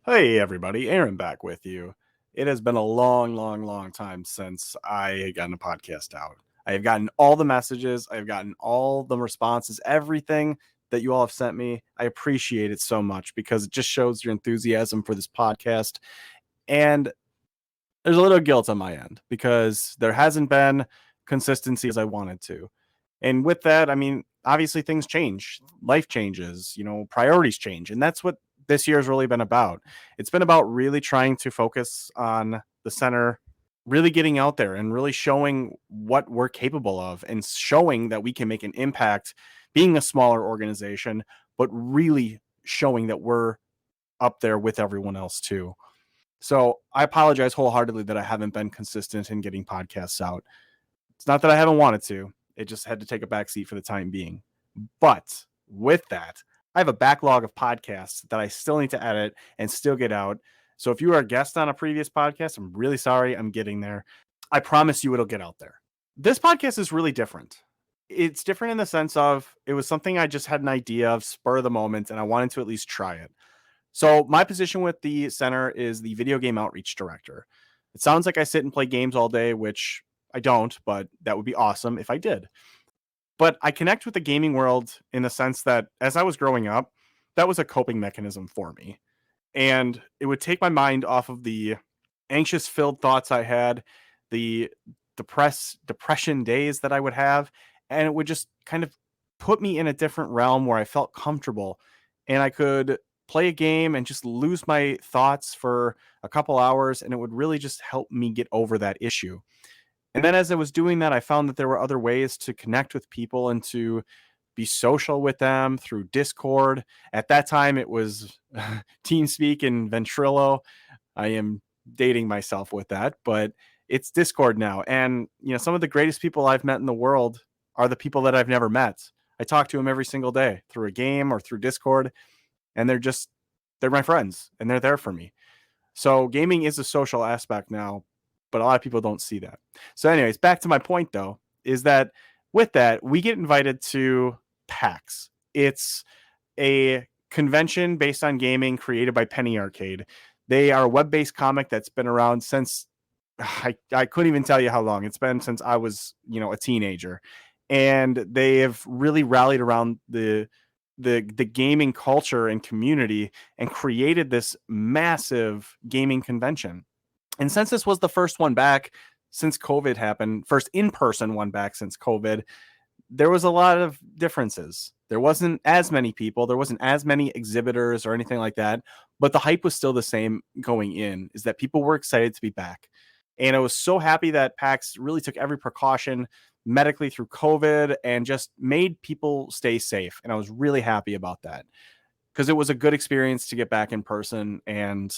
Hey everybody, Aaron back with you. It has been a long time since I had gotten a podcast out. I have gotten all the messages, I've gotten all the responses, everything that you all have sent me. I appreciate it so much because it just shows your enthusiasm for this podcast. And there's a little guilt on my end because there hasn't been consistency as I wanted to. And with that, I mean, obviously things change, life changes, priorities change. And that's what this year has really been about. It's been about really trying to focus on the center, really getting out there and really showing what we're capable of and showing that we can make an impact being a smaller organization, but really showing that we're up there with everyone else too. So I apologize wholeheartedly that I haven't been consistent in getting podcasts out. It's not that I haven't wanted to. It just had to take a backseat for the time being. But with that, I have a backlog of podcasts that I still need to edit and still get out. So if you are a guest on a previous podcast, I'm really sorry. I'm getting there. I promise you it'll get out there. This podcast is really different. It's different in the sense of it was something I just had an idea of spur of the moment, and I wanted to at least try it. So my position with the center is the video game outreach director. It sounds like I sit and play games all day, which I don't, but that would be awesome if I did. But I connect with the gaming world in the sense that as I was growing up, that was a coping mechanism for me. And it would take my mind off of the anxious filled thoughts I had, the depression days that I would have, and it would just kind of put me in a different realm where I felt comfortable and I could play a game and just lose my thoughts for a couple hours, and it would really just help me get over that issue. And then as I was doing that, I found that there were other ways to connect with people and to be social with them through Discord. At that time, it was TeamSpeak and Ventrilo. I am dating myself with that, but it's Discord now. And, some of the greatest people I've met in the world are the people that I've never met. I talk to them every single day through a game or through Discord, and they're my friends and they're there for me. So gaming is a social aspect now, but a lot of people don't see that. So anyways, back to my point though, is that with that, we get invited to PAX. It's a convention based on gaming created by Penny Arcade. They are a web-based comic that's been around since I couldn't even tell you how long. It's been since I was, a teenager. And they have really rallied around the gaming culture and community and created this massive gaming convention. And since this was the first one back since COVID happened, first in-person one back since COVID, there was a lot of differences. There wasn't as many people, there wasn't as many exhibitors or anything like that, but the hype was still the same going in, is that people were excited to be back. And I was so happy that PAX really took every precaution medically through COVID and just made people stay safe. And I was really happy about that because it was a good experience to get back in person. And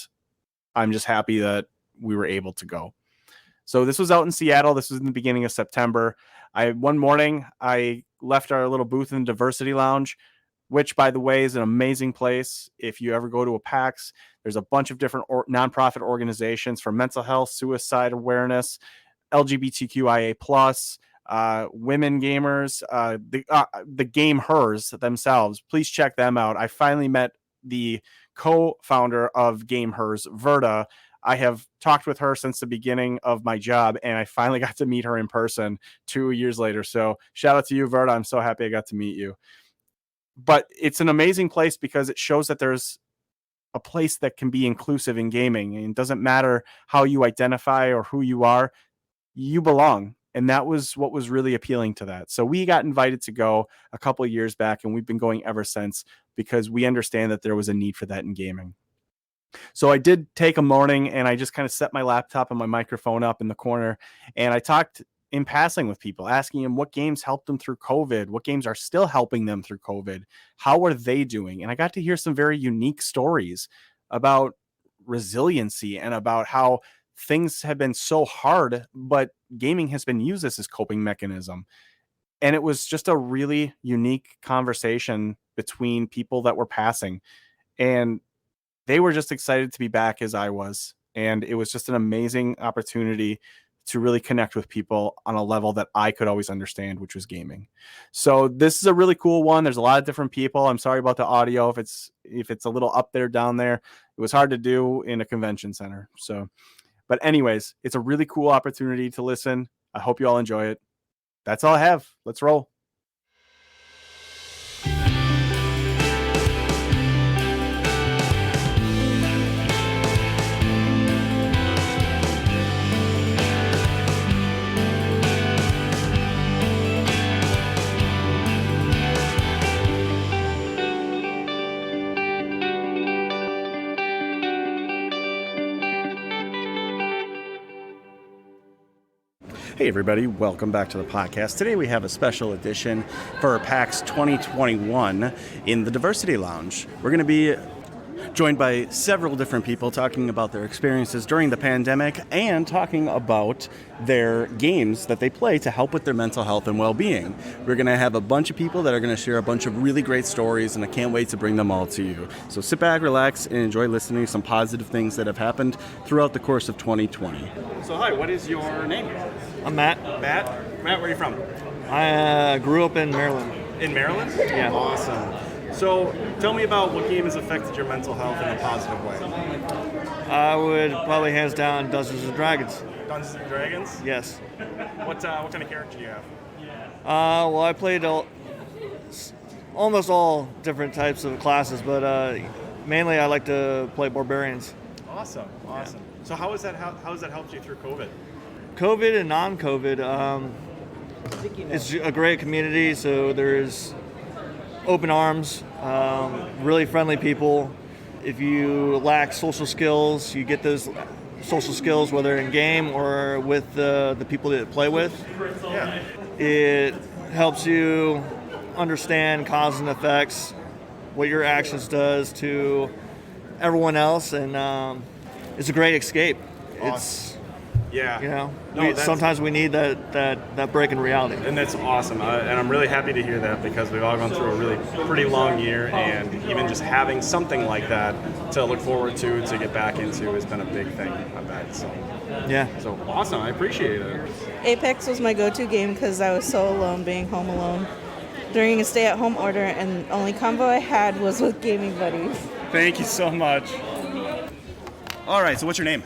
I'm just happy that we were able to go. So this was out in Seattle. This was in the beginning of September. One morning I left our little booth in the Diversity Lounge, which, by the way, is an amazing place. If you ever go to a PAX, there's a bunch of different nonprofit organizations for mental health, suicide awareness, LGBTQIA+, women gamers, the gamers themselves. Please check them out. I finally met the co-founder of Gamers, Verda. I have talked with her since the beginning of my job, and I finally got to meet her in person 2 years later. So shout out to you, Verda. I'm so happy I got to meet you. But it's an amazing place because it shows that there's a place that can be inclusive in gaming. And it doesn't matter how you identify or who you are, you belong. And that was what was really appealing to that. So we got invited to go a couple of years back, and we've been going ever since because we understand that there was a need for that in gaming. So I did take a morning and I just kind of set my laptop and my microphone up in the corner, and I talked in passing with people, asking them what games helped them through COVID, what games are still helping them through COVID, how are they doing? And I got to hear some very unique stories about resiliency and about how things have been so hard, but gaming has been used as this coping mechanism. And it was just a really unique conversation between people that were passing. And they were just excited to be back as I was. And it was just an amazing opportunity to really connect with people on a level that I could always understand, which was gaming. So this is a really cool one. There's a lot of different people. I'm sorry about the audio if it's a little up there, down there. It was hard to do in a convention center. So, but anyways, it's a really cool opportunity to listen. I hope you all enjoy it. That's all I have. Let's roll. Hey everybody, welcome back to the podcast. Today we have a special edition for PAX 2021 in the Diversity Lounge. We're going to be joined by several different people talking about their experiences during the pandemic and talking about their games that they play to help with their mental health and well-being. We're going to have a bunch of people that are going to share a bunch of really great stories, and I can't wait to bring them all to you. So sit back, relax, and enjoy listening to some positive things that have happened throughout the course of 2020. So hi, what is your name? I'm Matt. Matt, where are you from? I grew up in Maryland. In Maryland? Yeah. Awesome. So tell me about what game has affected your mental health in a positive way. I would probably hands down Dungeons and Dragons. Dungeons and Dragons? Yes. What kind of character do you have? Well, I played almost all different types of classes, but mainly I like to play barbarians. Awesome. Yeah. So how has that helped you through COVID? COVID and non-COVID, it's a great community, so there's open arms, really friendly people. If you lack social skills, you get those social skills whether in game or with the people that you play with. Yeah. It helps you understand cause and effects, what your actions does to everyone else, and it's a great escape. Awesome. It's Yeah. sometimes we need that break in reality. And that's awesome. And I'm really happy to hear that because we've all gone through a really pretty long year, and even just having something like that to look forward to get back into has been a big thing, I bet. So awesome. I appreciate it. Apex was my go-to game because I was so alone being home alone during a stay-at-home order, and the only combo I had was with gaming buddies. Thank you so much. All right, so what's your name?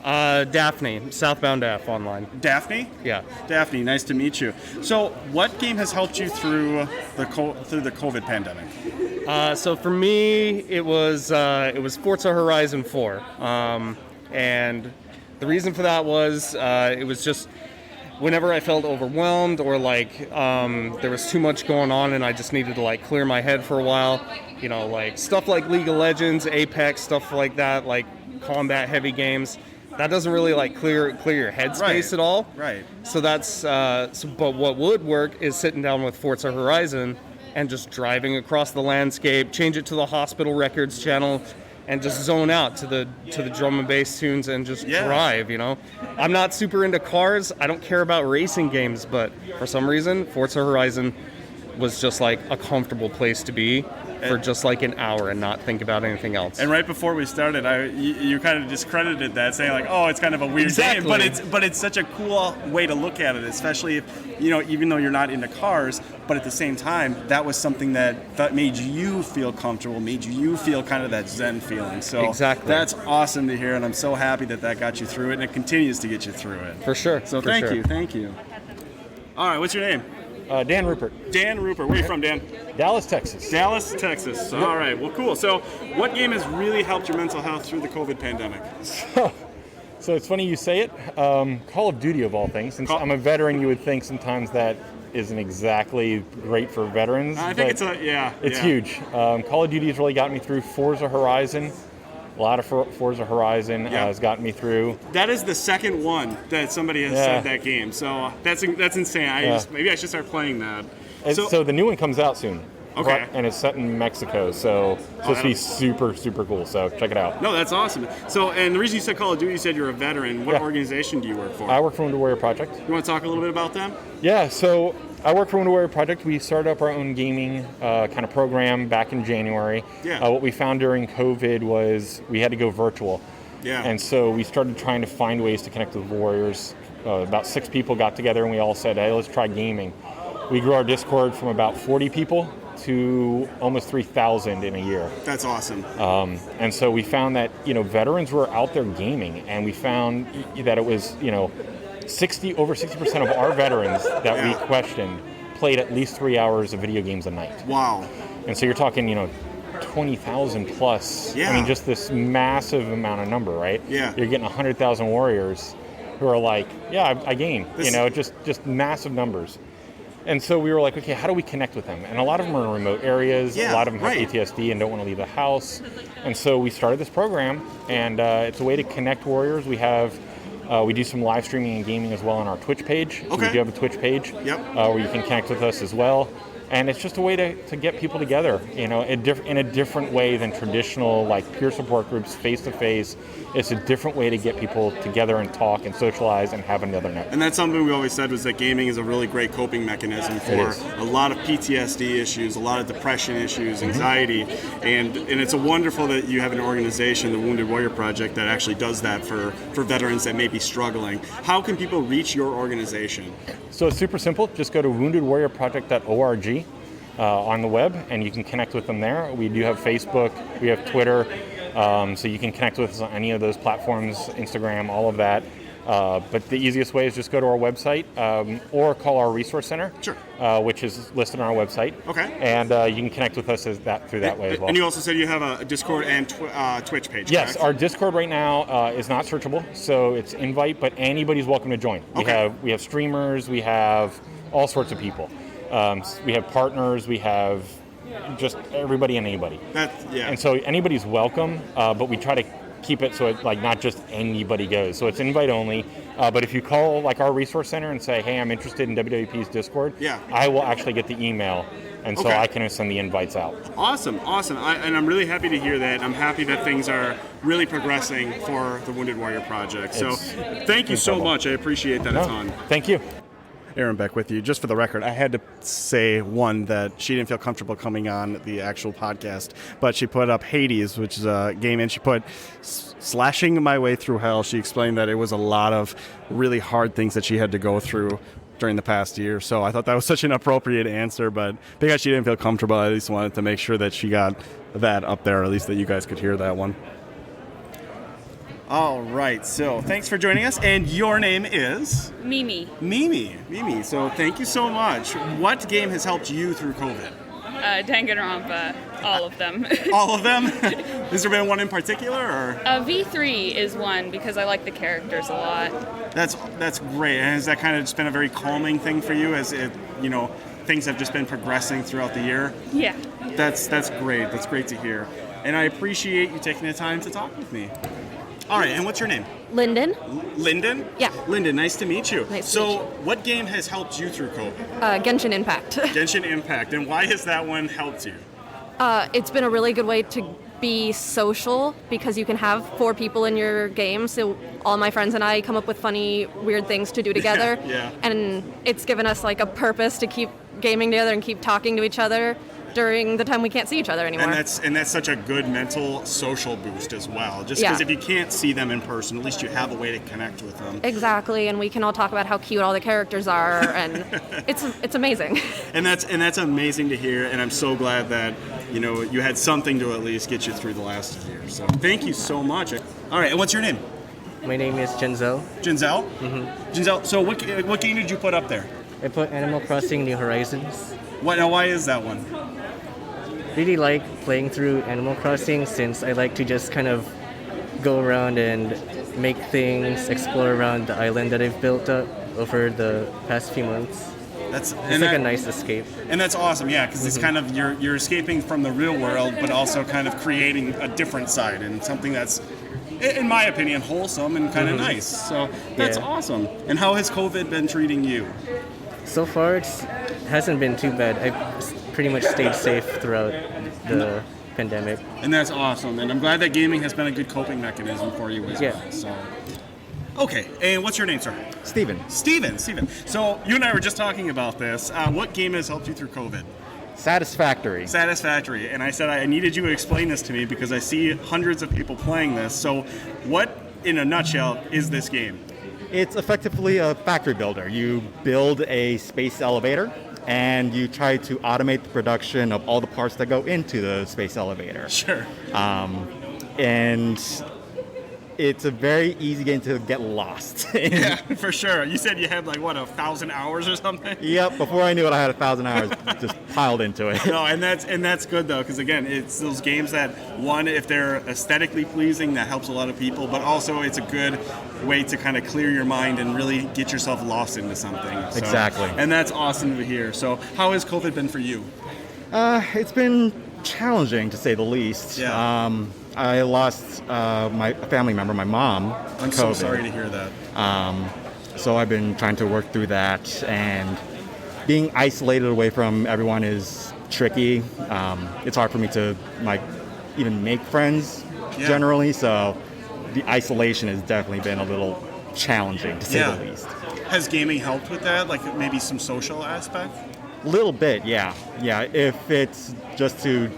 Daphne, Southbound F online. Daphne? Yeah. Daphne, nice to meet you. So, what game has helped you through the COVID pandemic? So for me, it was Forza Horizon 4, and the reason for that was it was just whenever I felt overwhelmed or like there was too much going on and I just needed to like clear my head for a while. Like stuff like League of Legends, Apex, stuff like that, like combat heavy games. That doesn't really like clear your headspace at all. Right. So that's but what would work is sitting down with Forza Horizon and just driving across the landscape, change it to the Hospital Records channel, and just zone out to the drum and bass tunes and just drive. I'm not super into cars. I don't care about racing games, but for some reason, Forza Horizon was just like a comfortable place to be for just like an hour and not think about anything else. And right before we started, you kind of discredited that, saying like, "Oh, it's kind of a weird game," but it's such a cool way to look at it, especially if even though you're not into cars, but at the same time, that was something that made you feel comfortable, made you feel kind of that Zen feeling. So exactly. That's awesome to hear, and I'm so happy that got you through it, and it continues to get you through it. For sure. So thank you. All right, what's your name? Dan Rupert. Dan Rupert. Where are you from, Dan? Dallas, Texas. Dallas, Texas. All right. Well, cool. So, what game has really helped your mental health through the COVID pandemic? So it's funny you say it. Call of Duty, of all things. Since I'm a veteran, you would think sometimes that isn't exactly great for veterans. I think it's huge. Call of Duty has really got me through. Forza Horizon. A lot of Forza Horizon has gotten me through. That is the second one that somebody has said that game. So that's insane. Maybe I should start playing that. So the new one comes out soon. Okay. And it's set in Mexico, so it's supposed to be super, super cool. So check it out. No, that's awesome. So, and the reason you said Call of Duty, you said you're a veteran. What organization do you work for? I work for Winter Warrior Project. You want to talk a little bit about them? Yeah, so I work for Winter Warrior Project. We started up our own gaming kind of program back in January. Yeah. What we found during COVID was we had to go virtual. Yeah. And so we started trying to find ways to connect with warriors. About 6 people got together and we all said, hey, let's try gaming. We grew our Discord from about 40 people to almost 3,000 in a year. That's awesome. And so we found that, veterans were out there gaming, and we found that it was, over 60% of our veterans that we questioned played at least 3 hours of video games a night. Wow. And so you're talking, 20,000 plus. Yeah. I mean, just this massive amount of number, right? Yeah. You're getting 100,000 warriors who are like, yeah, I game. Just massive numbers. And so we were like, okay, how do we connect with them? And a lot of them are in remote areas. Yeah, a lot of them have right. PTSD and don't want to leave the house. And so we started this program, and it's a way to connect warriors. We do some live streaming and gaming as well on our Twitch page. So Okay. we do have a Twitch page where you can connect with us as well. And it's just a way to get people together, in a different way than traditional peer support groups face-to-face. It's a different way to get people together and talk and socialize and have another network. And that's something we always said was that gaming is a really great coping mechanism for a lot of PTSD issues, a lot of depression issues, anxiety, and it's wonderful that you have an organization, the Wounded Warrior Project, that actually does that for veterans that may be struggling. How can people reach your organization? So it's super simple. Just go to woundedwarriorproject.org on the web, and you can connect with them there. We do have Facebook, we have Twitter, so you can connect with us on any of those platforms, Instagram, all of that. But the easiest way is just go to our website or call our resource center, which is listed on our website. Okay. And you can connect with us through that way as well. And you also said you have a Discord and Twitch page, Yes, correct? our Discord right now is not searchable, so it's invite, but anybody's welcome to join. Okay. We have streamers, we have all sorts of people. We have partners, we have just everybody and anybody. And so anybody's welcome, but we try to keep it so it's not just anybody goes. So it's invite only. But if you call our resource center and say, hey, I'm interested in WWP's Discord, I will actually get the email. And so I can send the invites out. Awesome. And I'm really happy to hear that. I'm happy that things are really progressing for the Wounded Warrior Project. So thank you so much. I appreciate that a ton. Thank you. Aaron Beck with you. Just for the record, I had to say, that she didn't feel comfortable coming on the actual podcast, but she put up Hades, which is a game, and she put Slashing My Way Through Hell. She explained that it was a lot of really hard things that she had to go through during the past year. So I thought that was such an appropriate answer, but because she didn't feel comfortable, I at least wanted to make sure that she got that up there, or at least that you guys could hear that one. All right, so thanks for joining us, and your name is? Mimi. Mimi, so thank you so much. What game has helped you through COVID? Danganronpa, all of them. All of them? Has there been one in particular, or? V3 is one because I like the characters a lot. That's great. And has that kind of just been a very calming thing for you as things have just been progressing throughout the year? Yeah. That's great. That's great to hear. And I appreciate you taking the time to talk with me. All right, and what's your name? Lyndon. Lyndon? Yeah. Lyndon, nice to meet you. Nice to meet you. What game has helped you through COVID? Genshin Impact. Genshin Impact. And why has that one helped you? It's been a really good way to be social because you can have 4 people in your game. So all my friends and I come up with funny, weird things to do together. Yeah. And it's given us a purpose to keep gaming together and keep talking to each other during the time we can't see each other anymore. And that's such a good mental social boost as well. Just because if you can't see them in person, at least you have a way to connect with them. Exactly, and we can all talk about how cute all the characters are, and it's amazing. And that's amazing to hear, and I'm so glad that you had something to at least get you through the last year. So thank you so much. All right, and what's your name? My name is Genzel. Genzel? Mm-hmm. Genzel, so what game did you put up there? I put Animal Crossing New Horizons. Why is that one? Really like playing through Animal Crossing since I like to just kind of go around and make things, explore around the island that I've built up over the past few months. It's a nice escape. And that's awesome, yeah, because it's kind of you're escaping from the real world, but also kind of creating a different side and something that's, in my opinion, wholesome and kind of nice. So that's awesome. And how has COVID been treating you? So far, it hasn't been too bad. I've pretty much stayed safe throughout the pandemic. And that's awesome. And I'm glad that gaming has been a good coping mechanism for you as well. So. Okay, and what's your name, sir? Steven. Steven. So you and I were just talking about this. What game has helped you through COVID? Satisfactory. Satisfactory. And I said I needed you to explain this to me because I see hundreds of people playing this. So what, in a nutshell, is this game? It's effectively a factory builder. You build a space elevator and you try to automate the production of all the parts that go into the space elevator. Sure. And it's a very easy game to get lost. Yeah, for sure. You said you had 1,000 hours or something? Yep, before I knew it, I had 1,000 hours just piled into it. No, and that's good though, because again, it's those games that, one, if they're aesthetically pleasing, that helps a lot of people, but also it's a good way to kind of clear your mind and really get yourself lost into something. So, exactly. And that's awesome to hear. So how has COVID been for you? It's been challenging, to say the least. Yeah. I lost my family member, my mom. I'm so sorry to hear that. So I've been trying to work through that, and being isolated away from everyone is tricky. It's hard for me to even make friends generally. So the isolation has definitely been a little challenging, to say the least. Has gaming helped with that? Like maybe some social aspect? Little bit, yeah. If it's just to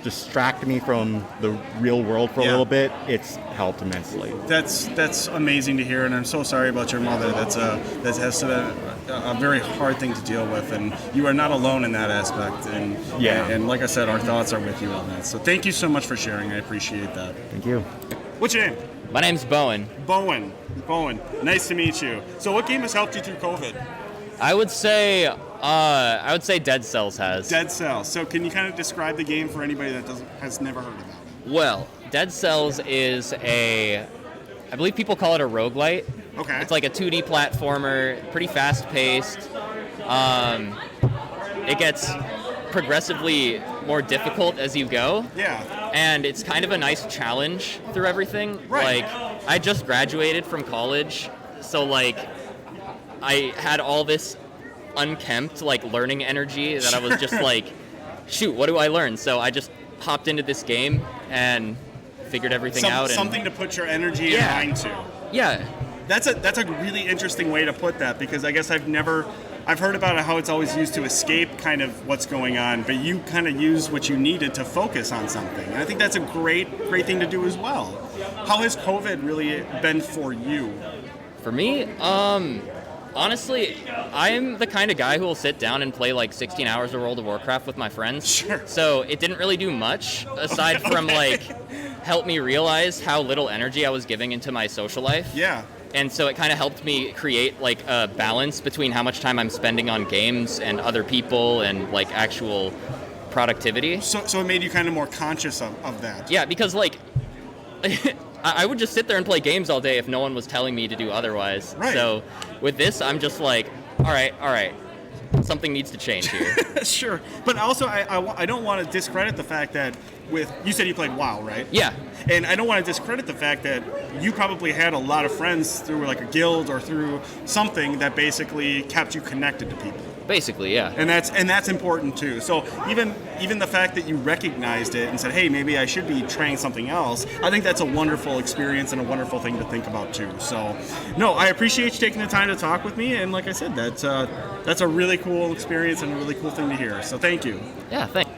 distract me from the real world for a little bit, it's helped immensely. That's amazing to hear, and I'm so sorry about your mother. That has been a very hard thing to deal with, and you are not alone in that aspect. And like I said, our thoughts are with you on that. So thank you so much for sharing. I appreciate that. Thank you. What's your name? My name's Bowen. Bowen. Nice to meet you. So what game has helped you through COVID? I would say Dead Cells has. Dead Cells. So can you kind of describe the game for anybody that has never heard of that? Well, Dead Cells is I believe people call it a roguelite. Okay. It's like a 2D platformer, pretty fast-paced. It gets progressively more difficult as you go. Yeah. And it's kind of a nice challenge through everything. Right. I just graduated from college, so I had all this unkempt learning energy that I was just shoot, what do I learn? So I just hopped into this game and figured everything out. Something to put your energy and mind to. Yeah. That's a really interesting way to put that, because I guess I've heard about how it's always used to escape kind of what's going on, but you kind of use what you needed to focus on something. And I think that's a great thing to do as well. How has COVID really been for you? For me, honestly, I'm the kind of guy who will sit down and play 16 hours of World of Warcraft with my friends. Sure. So it didn't really do much aside from help me realize how little energy I was giving into my social life. Yeah. And so it kind of helped me create a balance between how much time I'm spending on games and other people and actual productivity. So it made you kind of more conscious of that. Yeah, because I would just sit there and play games all day if no one was telling me to do otherwise. Right. So with this, I'm just all right, something needs to change here. Sure. But also, I don't want to discredit the fact that you said you played WoW, right? Yeah. And I don't want to discredit the fact that you probably had a lot of friends through a guild or through something that basically kept you connected to people. Basically, yeah. And that's important too. So even the fact that you recognized it and said, hey, maybe I should be trying something else, I think that's a wonderful experience and a wonderful thing to think about too. So, no, I appreciate you taking the time to talk with me. And like I said, that's a really cool experience and a really cool thing to hear. So thank you. Yeah, thanks.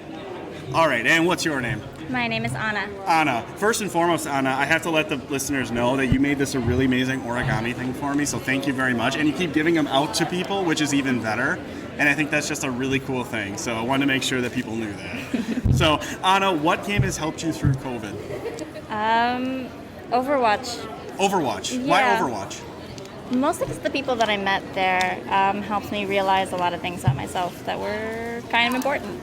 All right, and what's your name? My name is Anna. Anna. First and foremost, Anna, I have to let the listeners know that you made this a really amazing origami thing for me, so thank you very much. And you keep giving them out to people, which is even better. And I think that's just a really cool thing, so I wanted to make sure that people knew that. So, Anna, what game has helped you through COVID? Overwatch. Overwatch? Yeah. Why Overwatch? Mostly because the people that I met there helped me realize a lot of things about myself that were kind of important.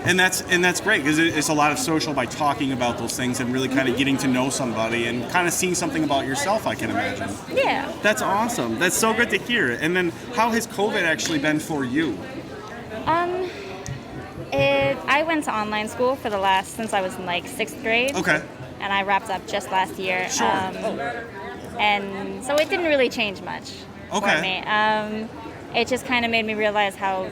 And that's great, because it's a lot of social by talking about those things and really kind of getting to know somebody and kind of seeing something about yourself, I can imagine. Yeah. That's awesome. That's so good to hear. And then how has COVID actually been for you? I went to online school since I was in 6th grade. Okay. And I wrapped up just last year. Sure. And so it didn't really change much for me. It just kind of made me realize how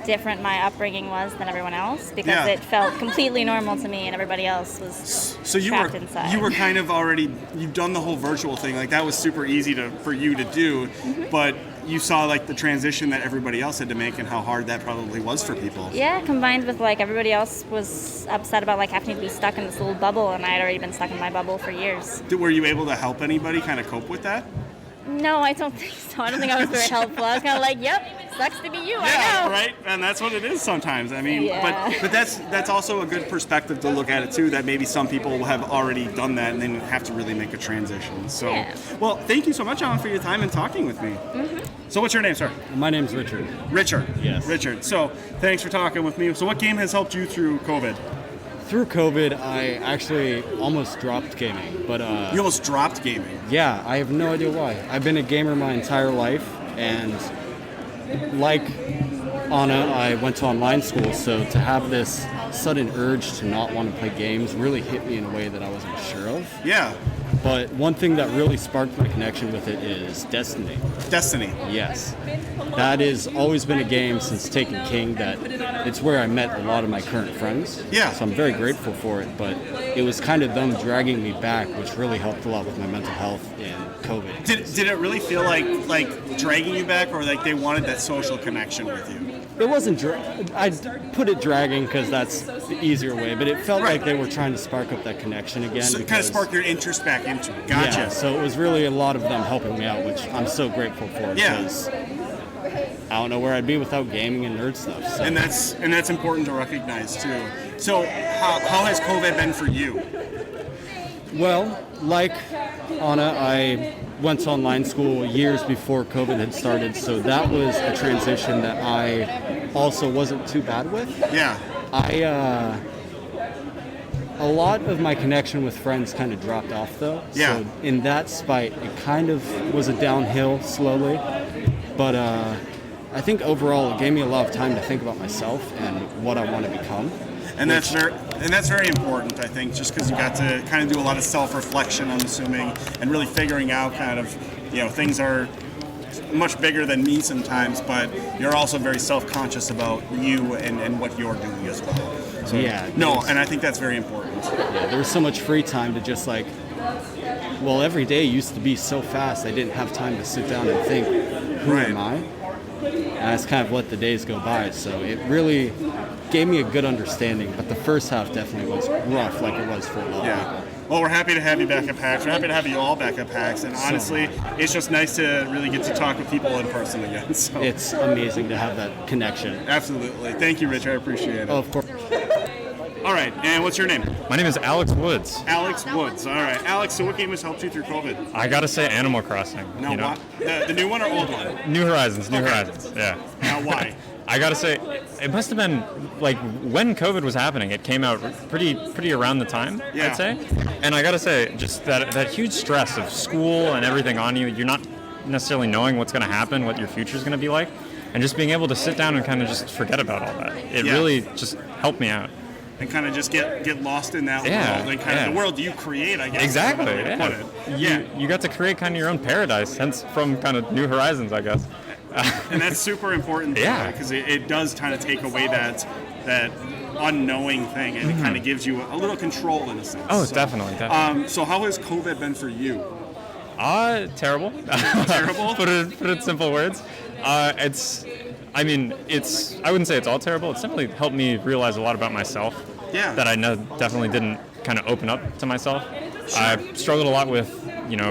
different my upbringing was than everyone else, because it felt completely normal to me and everybody else was trapped inside. You were kind of you've done the whole virtual thing, that was super easy for you to do, but you saw like the transition that everybody else had to make and how hard that probably was for people. Yeah, combined with like everybody else was upset about like having to be stuck in this little bubble, and I had already been stuck in my bubble for years. Were you able to help anybody kind of cope with that? No, I don't think so. I don't think I was very helpful. I was kind of like, yep, sucks to be you. Yeah, I know. right. And that's what it is sometimes. I mean, Yeah. but that's also a good perspective to look at it too. That maybe some people have already done that and then have to really make a transition. So, Yeah. well, thank you so much, Alan, for your time and talking with me. So, what's your name, sir? My name's Richard. Richard. Yes. Richard. So, thanks for talking with me. So, what game has helped you through COVID? Through COVID, I actually almost dropped gaming, but You almost dropped gaming. yeah, I have no idea why. I've been a gamer my entire life, and like Anna, I went to online school, so to have this sudden urge to not want to play games really hit me in a way that I wasn't sure of. Yeah. But one thing that really sparked my connection with it is Destiny. Destiny. Yes. That has always been a game since Taken King that it's where I met a lot of my current friends. Yeah. So I'm very grateful for it, but it was kind of them dragging me back, which really helped a lot with my mental health in COVID. Did it really feel like dragging you back, or like they wanted that social connection with you? It wasn't, I'd put it dragging because that's the easier way, but it felt like they were trying to spark up that connection again. So kind of spark your interest back into it. Gotcha. Yeah, so it was really a lot of them helping me out, which I'm so grateful for. Yeah. Because I don't know where I'd be without gaming and nerd stuff. So. And that's important to recognize too. So how has COVID been for you? Well, like Anna, I went to online school years before COVID had started, so that was a transition that I also wasn't too bad with. Yeah. A lot of my connection with friends kind of dropped off though. Yeah. So in that spite, it kind of was a downhill slowly. But I think overall it gave me a lot of time to think about myself and what I want to become. And that's very important, I think, just because you got to kind of do a lot of self-reflection, I'm assuming, and really figuring out kind of, things are much bigger than me sometimes, but you're also very self-conscious about you and what you're doing as well. So, yeah. No, and I think that's very important. Yeah, there was so much free time to just every day used to be so fast, I didn't have time to sit down and think, who am I? And I just kind of let the days go by, so it really gave me a good understanding, but the first half definitely was rough like it was for a lot of people. Well, we're happy to have you back at PAX. We're happy to have you all back at PAX, and honestly, it's just nice to really get to talk with people in person again. So. It's amazing to have that connection. Absolutely. Thank you, Rich. I appreciate it. Oh, of course. All right, and what's your name? My name is Alex Woods. Alex Woods. All right, Alex. So, what game has helped you through COVID? I gotta say, Animal Crossing. Now, what? The new one or old one? New Horizons. New Horizons. Yeah. Now, why? I gotta say, it must have been like when COVID was happening. It came out pretty around the time, I'd say. And I gotta say, just that huge stress of school and everything on you. You're not necessarily knowing what's gonna happen, what your future's gonna be like, and just being able to sit down and kind of just forget about all that. It really just helped me out. And kind of just get lost in that world and kind of the world you create, I guess. Exactly. Yeah. You got to create kind of your own paradise, hence from kind of New Horizons, I guess. And that's super important, because it does kind of take away that unknowing thing, and it kind of gives you a little control in a sense. Oh, so, definitely. So how has COVID been for you? Terrible. Terrible? put it in simple words. I wouldn't say it's all terrible. It's simply helped me realize a lot about myself. Yeah. That I definitely didn't kind of open up to myself. Sure. I struggled a lot with,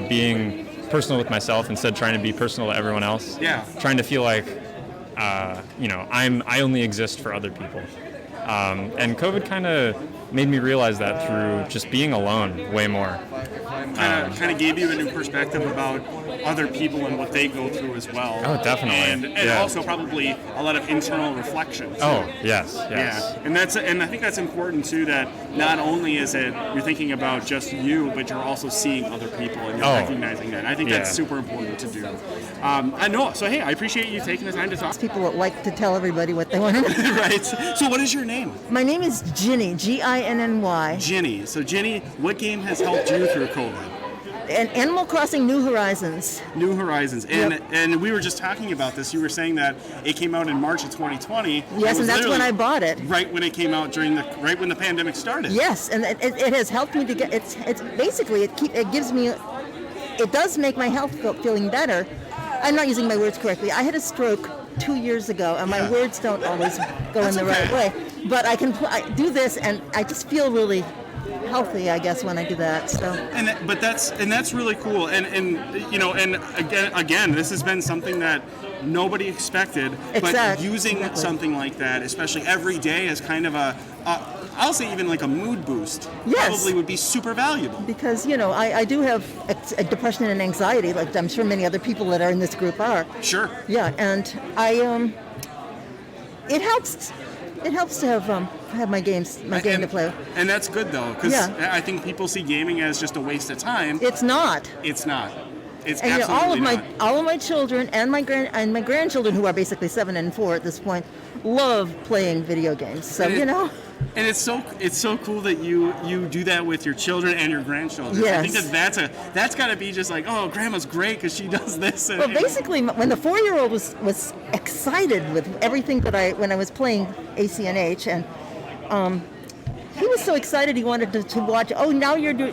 being personal with myself instead of trying to be personal to everyone else. Yeah. Trying to feel like, I only exist for other people. And COVID kind of made me realize that through just being alone way more. Kind of gave you a new perspective about other people and what they go through as well. Oh, definitely. And also probably a lot of internal reflection. Oh, yes. Yeah, and I think that's important too. That not only is it you're thinking about just you, but you're also seeing other people and you're recognizing that. I think that's super important to do. I know. So hey, I appreciate you taking the time to talk. People that like to tell everybody what they want to know. Right. So what is your name? My name is Ginny. Ginny. Ginny. So Ginny, what game has helped you through COVID? And Animal Crossing New Horizons. New Horizons. And we were just talking about this. You were saying that it came out in March of 2020. Yes, and that's when I bought it. Right when it came out right when the pandemic started. Yes, and it has helped me to get it basically it gives me it does make my health feeling better. I'm not using my words correctly. I had a stroke 2 years ago, and my words don't always go in the right way. But I can I do this, and I just feel really healthy, I guess, when I do that. So. But that's really cool. And again, this has been something that nobody expected. But using something like that, especially every day, as kind of I'll say even like a mood boost, probably would be super valuable. Because, I do have depression and anxiety, like I'm sure many other people that are in this group are. Sure. Yeah, and it helps. It helps to have my game to play. And that's good though, because I think people see gaming as just a waste of time. It's not. It's not. It's and absolutely not. all of my children and my grandchildren, who are basically 7 and 4 at this point, love playing video games. So And it's so cool that you do that with your children and your grandchildren. Yes. I think that's got to be just like, oh, grandma's great because she does this. Well, basically, when the 4-year-old was excited with everything when I was playing ACNH, and he was so excited he wanted to watch. Oh, now you're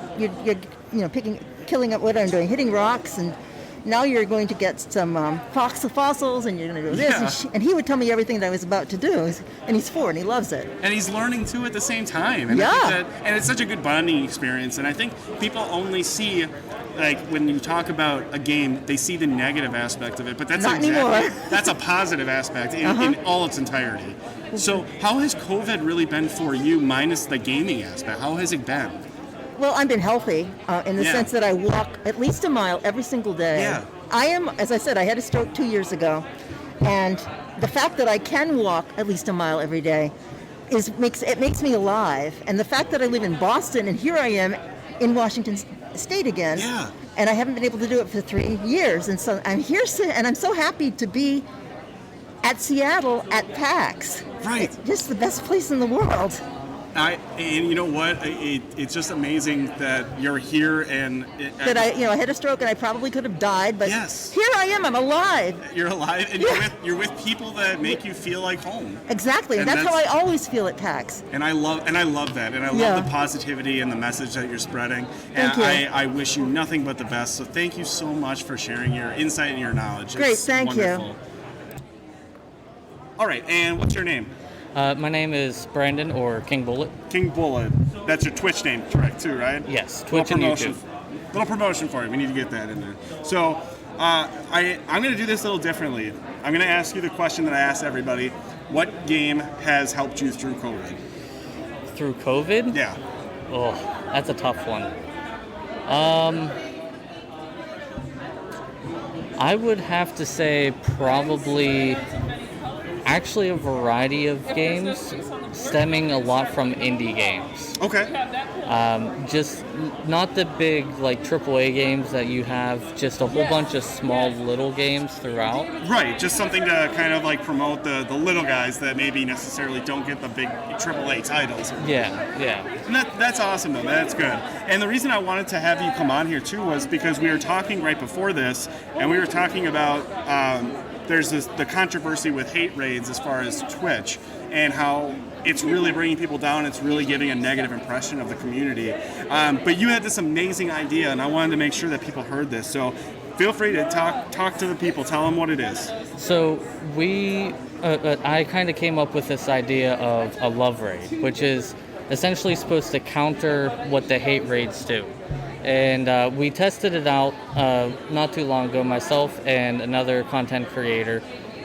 killing up what I'm doing, hitting rocks, and now you're going to get some fossils, and you're going to do this. Yeah. And he would tell me everything that I was about to do. And he's 4, and he loves it. And he's learning too at the same time. And I think and it's such a good bonding experience. And I think people only see, like, when you talk about a game, they see the negative aspect of it. But that's Not anymore. That's a positive aspect in all its entirety. So how has COVID really been for you, minus the gaming aspect? How has it been? Well, I've been healthy in the sense that I walk at least a mile every single day. Yeah. I am, as I said, I had a stroke 2 years ago, and the fact that I can walk at least a mile every day makes me alive. And the fact that I live in Boston, and here I am in Washington State again, and I haven't been able to do it for 3 years, and so I'm here, and I'm so happy to be at Seattle at PAX. Right. It's just the best place in the world. And you know what? It's just amazing that you're here and I had a stroke and I probably could have died, but here I am. I'm alive. You're alive, and you're with people that make you feel like home. Exactly, and that's how I always feel at PAX. And I love that, and I love the positivity and the message that you're spreading. And Thank you. I wish you nothing but the best. So thank you so much for sharing your insight and your knowledge. Great, it's thank wonderful. you. All right, and what's your name? My name is Brandon, or King Bullet. King Bullet. That's your Twitch name, correct, too, right? Yes, Twitch and YouTube. Little promotion for you. We need to get that in there. So I'm going to do this a little differently. I'm going to ask you the question that I ask everybody. What game has helped you through COVID? Through COVID? Yeah. Oh, that's a tough one. I would have to say probably actually a variety of games, stemming a lot from indie games. Okay. Just not the big like AAA games that you have, just a whole bunch of small little games throughout. Right, just something to kind of like promote the little guys that maybe necessarily don't get the big AAA titles. Yeah. And that's awesome though, that's good. And the reason I wanted to have you come on here too was because we were talking right before this, and we were talking about there's the controversy with hate raids as far as Twitch, and how it's really bringing people down. It's really giving a negative impression of the community. But you had this amazing idea, and I wanted to make sure that people heard this. So feel free to talk to the people. Tell them what it is. So I kind of came up with this idea of a love raid, which is essentially supposed to counter what the hate raids do. And we tested it out not too long ago, myself and another content creator,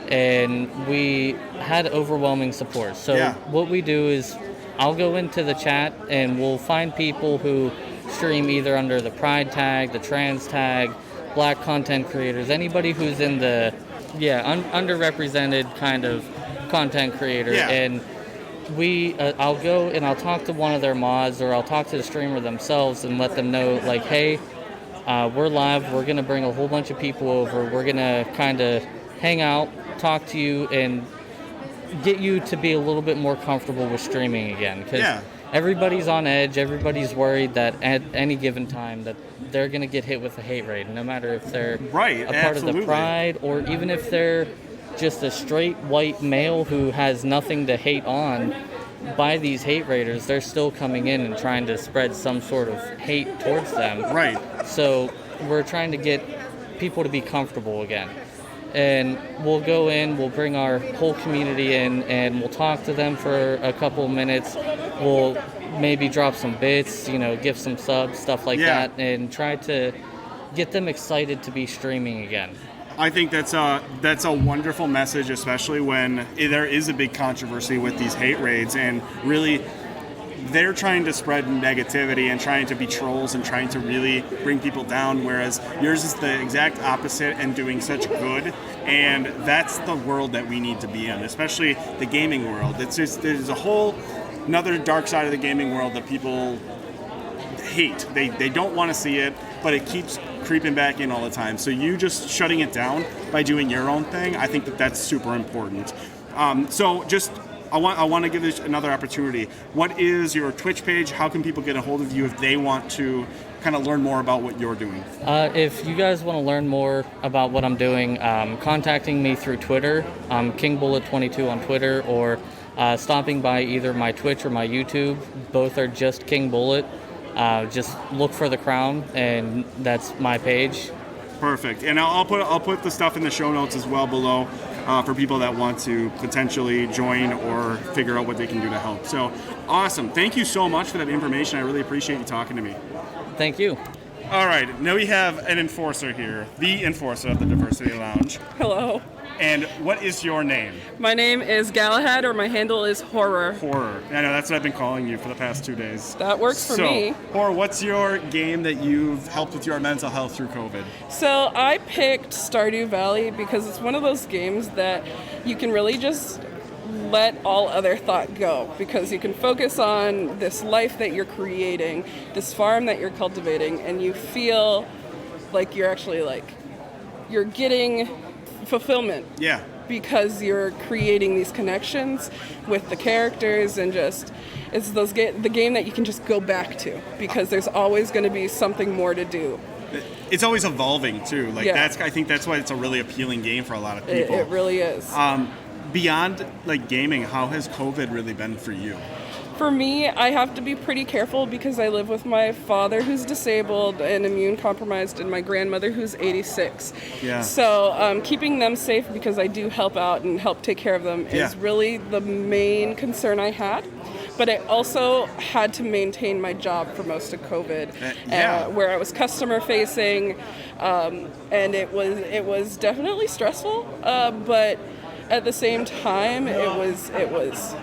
and we had overwhelming support. So what we do is I'll go into the chat and we'll find people who stream either under the pride tag, the trans tag, black content creators, anybody who's in the underrepresented kind of content creator. And I'll go and I'll talk to one of their mods, or I'll talk to the streamer themselves and let them know, like, hey, we're live, we're going to bring a whole bunch of people over, we're going to kind of hang out, talk to you, and get you to be a little bit more comfortable with streaming again. Because everybody's on edge, everybody's worried that at any given time that they're going to get hit with a hate raid, no matter if they're a part of the pride, or even if they're just a straight white male who has nothing to hate on. By these hate raiders, they're still coming in and trying to spread some sort of hate towards them. Right. So we're trying to get people to be comfortable again. and we'll go in, we'll bring our whole community in, and we'll talk to them for a couple minutes. We'll maybe drop some bits, give some subs, stuff like that, and try to get them excited to be streaming again. I think that's a wonderful message, especially when there is a big controversy with these hate raids, and really they're trying to spread negativity and trying to be trolls and trying to really bring people down, whereas yours is the exact opposite and doing such good. And that's the world that we need to be in, especially the gaming world. It's just, there's a whole another dark side of the gaming world that people hate. They don't want to see it, but it keeps creeping back in all the time. So you just shutting it down by doing your own thing, I think that's super important. I want to give this another opportunity. What is your Twitch page? How can people get a hold of you if they want to kind of learn more about what you're doing? If you guys want to learn more about what I'm doing, contacting me through Twitter, KingBullet22 on Twitter, or stopping by either my Twitch or my YouTube. Both are just King Bullet. Just look for the crown, and that's my page. Perfect. And I'll put the stuff in the show notes as well below for people that want to potentially join or figure out what they can do to help. So awesome. Thank you so much for that information. I really appreciate you talking to me. Thank you. All right. Now we have an enforcer here, the enforcer of the Diversity Lounge. Hello. And what is your name? My name is Galahad, or my handle is Horror. Horror. I know, that's what I've been calling you for the past 2 days. That works for me. Horror, what's your game that you've helped with your mental health through COVID? So I picked Stardew Valley because it's one of those games that you can really just let all other thought go, because you can focus on this life that you're creating, this farm that you're cultivating, and you feel like you're actually you're getting fulfillment. Yeah. Because you're creating these connections with the characters, and just it's the game that you can just go back to, because there's always going to be something more to do. It's always evolving too. I think that's why it's a really appealing game for a lot of people. It really is. Beyond gaming, how has COVID really been for you? For me, I have to be pretty careful because I live with my father, who's disabled and immune compromised, and my grandmother, who's 86. Yeah. So keeping them safe, because I do help out and help take care of them, is really the main concern I had. But I also had to maintain my job for most of COVID, where I was customer facing, and it was definitely stressful. But at the same time, it was.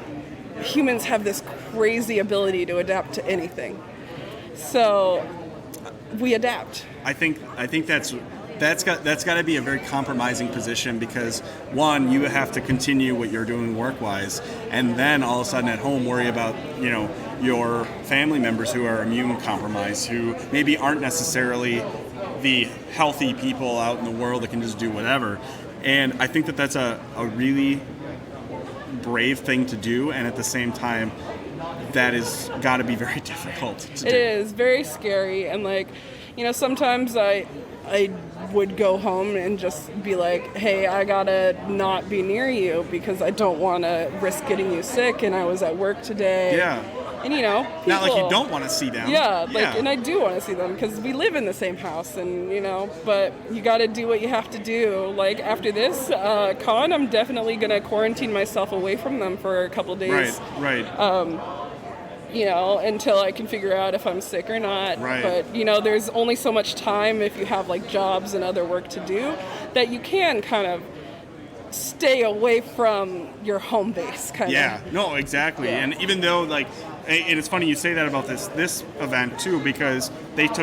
Humans have this crazy ability to adapt to anything, so we adapt. I think that's got to be a very compromising position, because one, you have to continue what you're doing work-wise, and then all of a sudden at home worry about your family members who are immune compromised, who maybe aren't necessarily the healthy people out in the world that can just do whatever. And I think that's a really brave thing to do, and at the same time that is got to be very difficult to do. It is very scary, and sometimes I would go home and just be like, hey, I gotta not be near you because I don't want to risk getting you sick, and I was at work today. Yeah. And people, not like you don't want to see them. Yeah, and I do want to see them because we live in the same house, and but you got to do what you have to do. After this con, I'm definitely gonna quarantine myself away from them for a couple days. Right. Until I can figure out if I'm sick or not. Right. But there's only so much time if you have jobs and other work to do that you can kind of stay away from your home base, kind of. Yeah, no, exactly. Yeah. And even though and it's funny you say that about this event too, because they've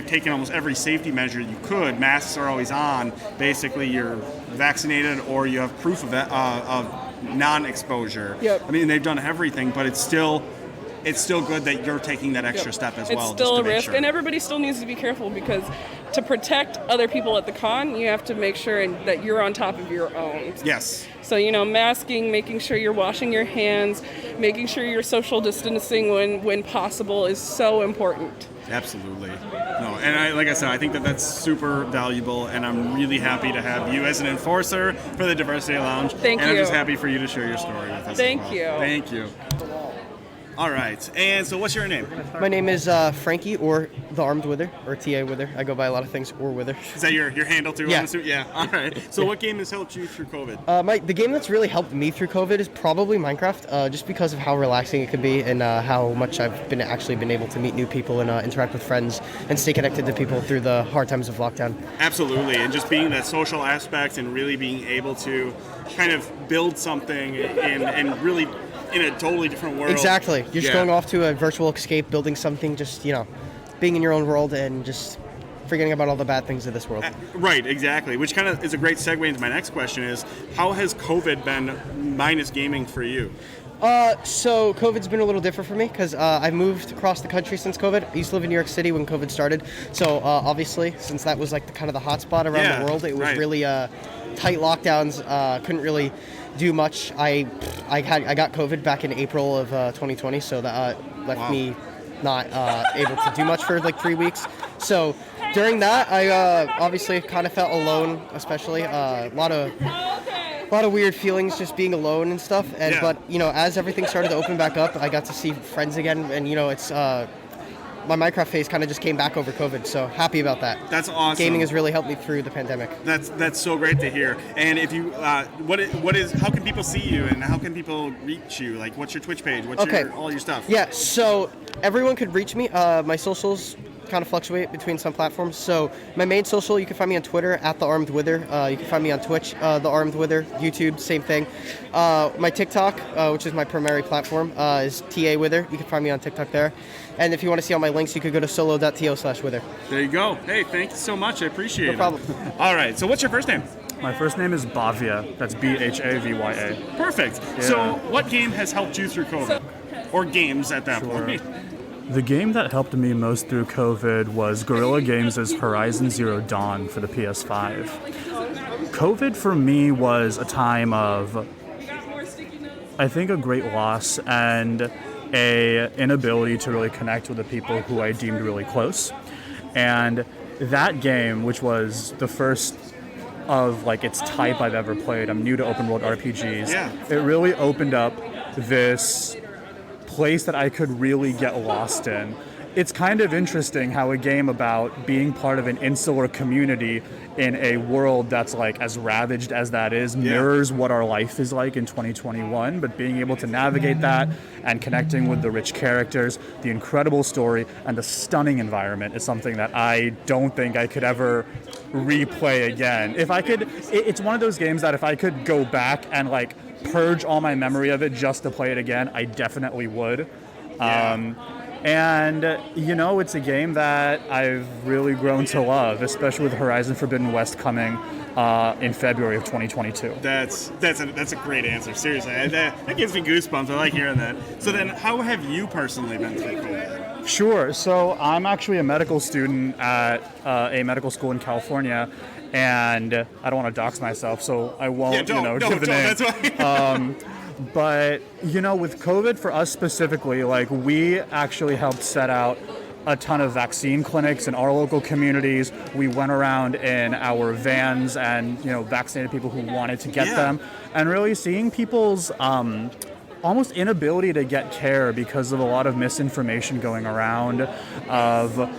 taken almost every safety measure you could. Masks are always on. Basically, you're vaccinated or you have proof of that, of non-exposure. Yep. I mean, they've done everything, but it's still good that you're taking that extra step as well. It's still just a to make risk, sure. and everybody still needs to be careful, because to protect other people at the con, you have to make sure that you're on top of your own. Yes. So, masking, making sure you're washing your hands, making sure you're social distancing when possible is so important. Absolutely. No, and like I said, I think that's super valuable, and I'm really happy to have you as an enforcer for the Diversity Lounge. Thank you. And I'm just happy for you to share your story with us. Thank you. Thank you. All right. And so what's your name? My name is Frankie, or the Armed Wither, or TA Wither. I go by a lot of things, or Wither. Is that your handle too? Yeah. Yeah. All right. So what game has helped you through COVID? The game that's really helped me through COVID is probably Minecraft, just because of how relaxing it can be and how much I've been able to meet new people and interact with friends and stay connected to people through the hard times of lockdown. Absolutely. And just being that social aspect and really being able to kind of build something and really in a totally different world. Exactly. You're just going off to a virtual escape, building something, just, being in your own world and just forgetting about all the bad things of this world. Right, exactly. Which kind of is a great segue into my next question is, how has COVID been minus gaming for you? So COVID's been a little different for me because I've moved across the country since COVID. I used to live in New York City when COVID started. So obviously, since that was like the hot spot around the world, it was really tight lockdowns. Couldn't really do much. I got COVID back in April of 2020, so that left me not able to do much for like 3 weeks. So during that, I obviously kind of felt alone, especially a lot of weird feelings just being alone and stuff. And but as everything started to open back up, I got to see friends again, and it's my Minecraft phase kind of just came back over COVID, so happy about that. That's awesome. Gaming has really helped me through the pandemic. That's so great to hear. And if you, how can people see you and how can people reach you? Like, what's your Twitch page? What's all your stuff? Yeah, so everyone could reach me. My socials kind of fluctuate between some platforms. So my main social, you can find me on Twitter at The Armed Wither. You can find me on Twitch, The Armed Wither. YouTube, same thing. My TikTok, which is my primary platform, is TA Wither. You can find me on TikTok there. And if you want to see all my links, you could go to solo.to/wither. There you go. Hey, thank you so much. I appreciate it. No problem. All right. So what's your first name? My first name is Bhavya. That's Bhavya. Perfect. Yeah. So what game has helped you through COVID? Or games at that point? The game that helped me most through COVID was Guerrilla Games' Horizon Zero Dawn for the PS5. COVID for me was a time of, I think, a great loss and a inability to really connect with the people who I deemed really close. And that game, which was the first of like its type I've ever played, I'm new to open world RPGs, it really opened up this place that I could really get lost in. It's kind of interesting how a game about being part of an insular community in a world that's like as ravaged as that is mirrors what our life is like in 2021, but being able to navigate that and connecting with the rich characters, the incredible story, and the stunning environment is something that I don't think I could ever replay again. If I could, it's one of those games that if I could go back and like purge all my memory of it just to play it again, I definitely would. And, it's a game that I've really grown to love, especially with Horizon Forbidden West coming in February of 2022. That's a great answer. Seriously, that gives me goosebumps. I like hearing that. So then, how have you personally been through COVID? Sure. So I'm actually a medical student at a medical school in California, and I don't want to dox myself, so I won't, give the name. That's why. But, with COVID for us specifically, like we actually helped set out a ton of vaccine clinics in our local communities. We went around in our vans and, vaccinated people who wanted to get them, and really seeing people's almost inability to get care because of a lot of misinformation going around, of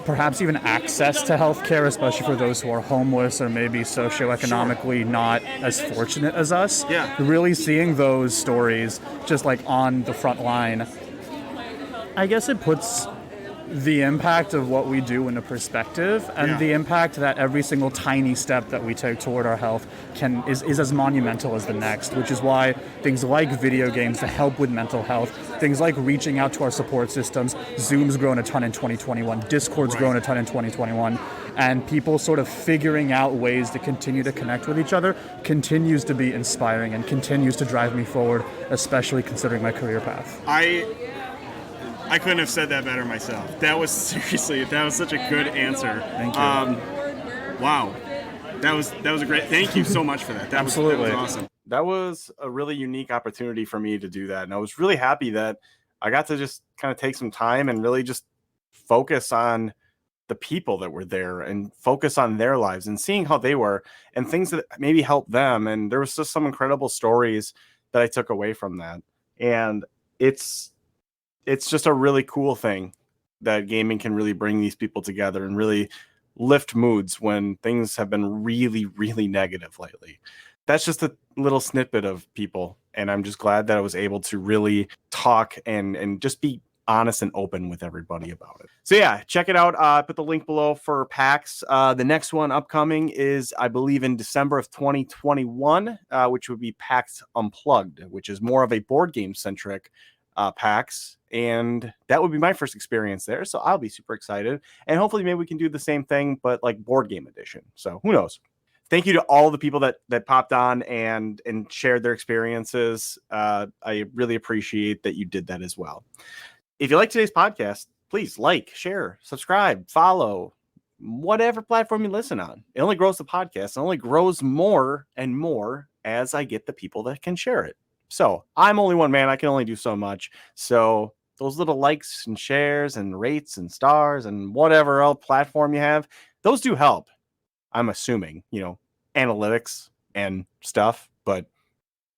perhaps even access to healthcare, especially for those who are homeless or maybe socioeconomically not as fortunate as us. Really seeing those stories just like on the front line, I guess it puts the impact of what we do into perspective, and the impact that every single tiny step that we take toward our health is as monumental as the next, which is why things like video games to help with mental health, things like reaching out to our support systems, Zoom's grown a ton in 2021, Discord's grown a ton in 2021, and people sort of figuring out ways to continue to connect with each other continues to be inspiring and continues to drive me forward, especially considering my career path. I couldn't have said that better myself. That was such a good answer. Thank you. Wow. That was a great, thank you so much for that. That was awesome. That was a really unique opportunity for me to do that. And I was really happy that I got to just kind of take some time and really just focus on the people that were there and focus on their lives and seeing how they were and things that maybe helped them. And there was just some incredible stories that I took away from that. And it's it's just a really cool thing that gaming can really bring these people together and really lift moods when things have been really, really negative lately. That's just a little snippet of people. And I'm just glad that I was able to really talk and just be honest and open with everybody about it. So yeah, check it out. Put the link below for PAX. The next one upcoming is, I believe, in December of 2021, which would be PAX Unplugged, which is more of a board game centric PAX. And that would be my first experience there. So I'll be super excited. And hopefully maybe we can do the same thing, but like board game edition. So who knows? Thank you to all the people that popped on and shared their experiences. I really appreciate that you did that as well. If you like today's podcast, please like, share, subscribe, follow, whatever platform you listen on. It only grows the podcast. It only grows more and more as I get the people that can share it. So I'm only one man. I can only do so much. So those little likes and shares and rates and stars and whatever else platform you have, those do help. I'm assuming, analytics and stuff, but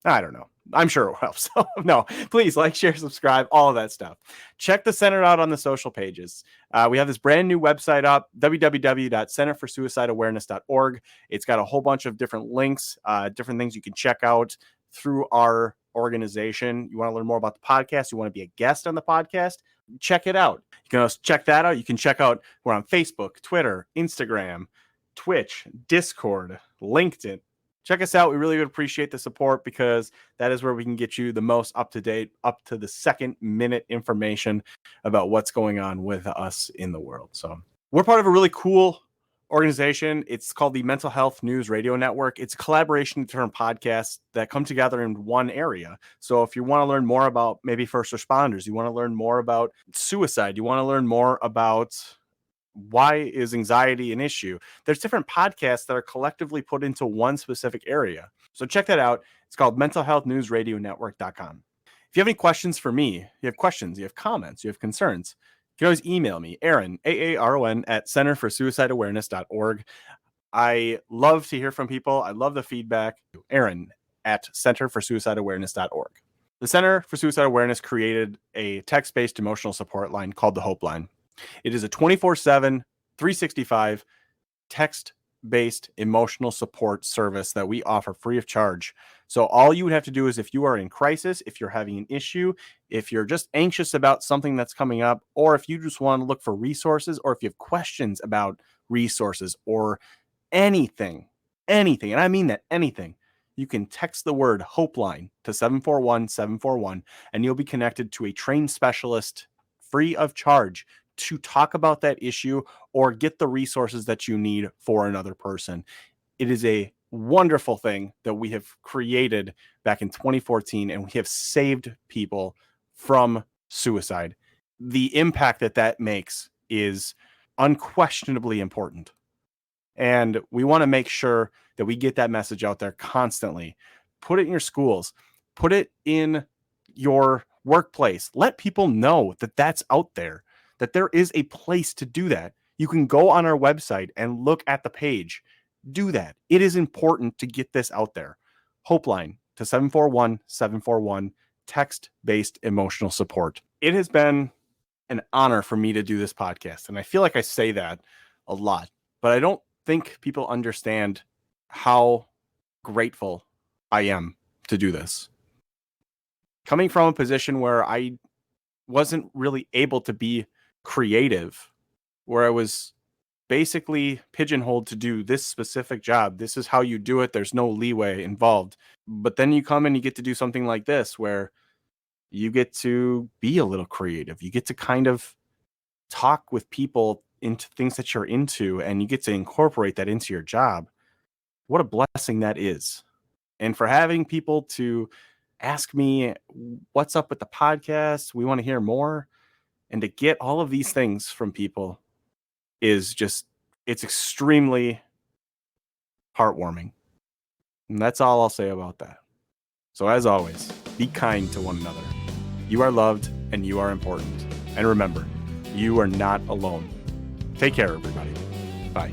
I don't know. I'm sure it helps. So no, please like, share, subscribe, all of that stuff. Check the center out on the social pages. We have this brand new website up, www.centerforsuicideawareness.org. It's got a whole bunch of different links, different things you can check out through our organization. You want to learn more about the podcast, you want to be a guest on the podcast, check it out. You can also check that out. You can check out, we're on Facebook, Twitter, Instagram, Twitch, Discord, LinkedIn. Check us out. We really would appreciate the support because that is where we can get you the most up-to-date, up to the second minute information about what's going on with us in the world. So we're part of a really cool organization. It's called the Mental Health News Radio Network. It's a collaboration of different podcasts that come together in one area. So if you want to learn more about maybe first responders, you want to learn more about suicide, you want to learn more about why is anxiety an issue, there's different podcasts that are collectively put into one specific area. So check that out. It's called mentalhealthnewsradionetwork.com. If you have any questions for me, you have questions, you have comments, you have concerns, you can always email me, Aaron, Aaron, at centerforsuicideawareness.org. I love to hear from people. I love the feedback. Aaron at centerforsuicideawareness.org. The Center for Suicide Awareness created a text-based emotional support line called the Hopeline. It is a 24/7, 365 text-based emotional support service that we offer free of charge. So all you would have to do is if you are in crisis, if you're having an issue, if you're just anxious about something that's coming up, or if you just want to look for resources, or if you have questions about resources or anything, and I mean that, anything, you can text the word Hopeline to 741-741, and you'll be connected to a trained specialist free of charge to talk about that issue or get the resources that you need for another person. It is a wonderful thing that we have created back in 2014, and we have saved people from suicide. The impact that makes is unquestionably important. And we want to make sure that we get that message out there constantly. Put it in your schools, put it in your workplace. Let people know that that's out there, that there is a place to do that. You can go on our website and look at the page. Do that. It is important to get this out there. Hopeline to 741-741, text-based emotional support. It has been an honor for me to do this podcast, and I feel like I say that a lot, but I don't think people understand how grateful I am to do this. Coming from a position where I wasn't really able to be creative, where I was basically pigeonholed to do this specific job. This is how you do it. There's no leeway involved. But then you come and you get to do something like this, where you get to be a little creative. You get to kind of talk with people into things that you're into, and you get to incorporate that into your job. What a blessing that is. And for having people to ask me, what's up with the podcast? We want to hear more. And to get all of these things from people is just, it's extremely heartwarming. And that's all I'll say about that. So as always, be kind to one another. You are loved and you are important. And remember, you are not alone. Take care, everybody. Bye.